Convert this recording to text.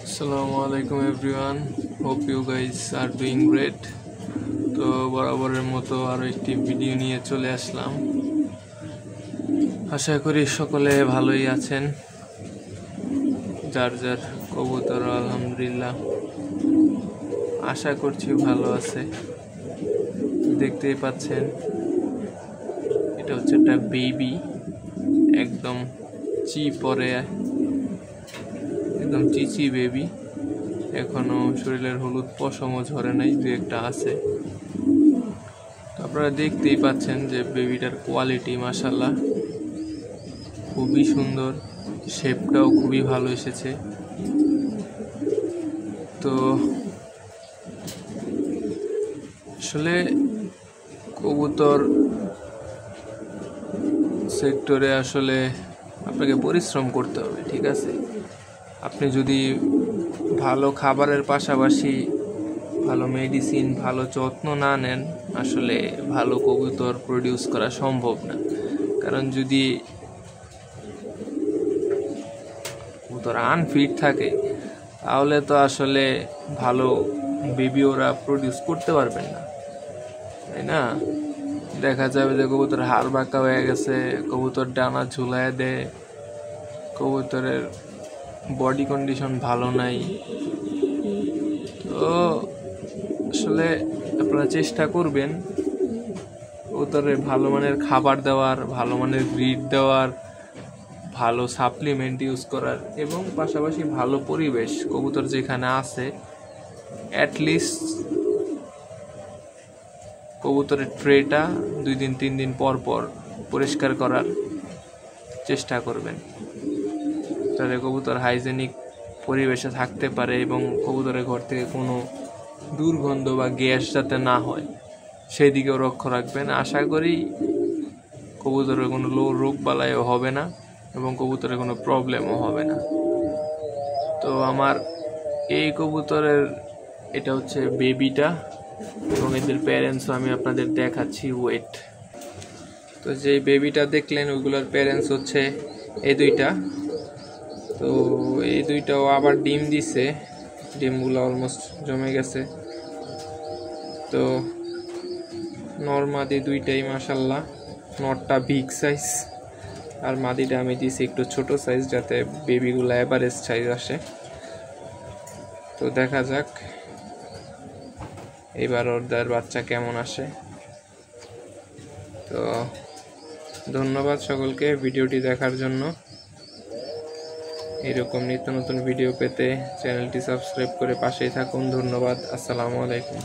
Assalamualaikum everyone. Hope you guys are doing great. তো বরাবরের মতো আরো একটি ভিডিও নিয়ে চলে আসলাম। আশা করি সকলে ভালোই আছেন। যার যার কবুতর আলহামদুলিল্লাহ আশা করছি ভালো আছে। দেখতেই পাচ্ছেন এটা হচ্ছে একটা বেবি, একদম পরে একদম চিচি বেবি, এখনো শরীরের হলুদ পশমও ঝরে নাই, দু একটা আছে। আপনারা দেখতেই পাচ্ছেন যে বেবিটার কোয়ালিটি মাশাআল্লাহ খুবই সুন্দর, শেপটাও খুবই ভালো এসেছে। তো আসলে কবুতর সেক্টরে আসলে আপনাকে পরিশ্রম করতে হবে, ঠিক আছে? আপনি যদি ভালো খাবারের পাশাপাশি ভালো মেডিসিন, ভালো যত্ন না নেন, আসলে ভালো কবুতর প্রডিউস করা সম্ভব না। কারণ যদি কবুতর আনফিট থাকে তাহলে তো আসলে ভালো বেবি ওরা প্রডিউস করতে পারবেন না, তাই না? দেখা যাবে যে কবুতর হাড় বাঁকা হয়ে গেছে, কবুতর ডানা ঝুলায় দেয়, কবুতরের বডি কন্ডিশন ভালো নাই। তো আসলে আপনারা চেষ্টা করবেন কবুতরে ভালো মানের খাবার দেওয়ার, ভালো মানের ব্রিড দেওয়ার, ভালো সাপ্লিমেন্ট ইউজ করার, এবং পাশাপাশি ভালো পরিবেশ কবুতর যেখানে আছে অ্যাটলিস্ট কবুতরের ট্রেটা 2 দিন 3 দিন পর পর পরিষ্কার করার চেষ্টা করবেন, যাতে কবুতর হাইজেনিক পরিবেশে থাকতে পারে এবং কবুতরের ঘর থেকে কোনো দুর্গন্ধ বা গ্যাস যাতে না হয় সেই দিকেও লক্ষ্য রাখবেন। আশা করি কবুতরের কোনো রোগ বালাইও হবে না এবং কবুতরের কোনো প্রবলেমও হবে না। তো আমার এই কবুতরের এটা হচ্ছে বেবিটা, এবং এদের প্যারেন্টসও আমি আপনাদের দেখাচ্ছি, ওয়েট। তো যে বেবিটা দেখলেন ওইগুলোর প্যারেন্টস হচ্ছে এই দুইটা। তো এই দুইটাও আবার ডিম দিছে, ডিমগুলো অলমোস্ট জমে গেছে। তো নর-মাদি দুইটাই মাশাআল্লাহ, নরটা বিগ সাইজ আর মাদিটা আমি দিছি একটু ছোট সাইজ, যাতে বেবিগুলো এভারেজ সাইজ আসে। তো দেখা যাক এবার ওদের বাচ্চা কেমন আসে। তো ধন্যবাদ সকলকে ভিডিওটি দেখার জন্য। এরকম নিত্য নতুন ভিডিও পেতে চ্যানেলটি সাবস্ক্রাইব করে পাশেই থাকুন। ধন্যবাদ। আসসালামু আলাইকুম।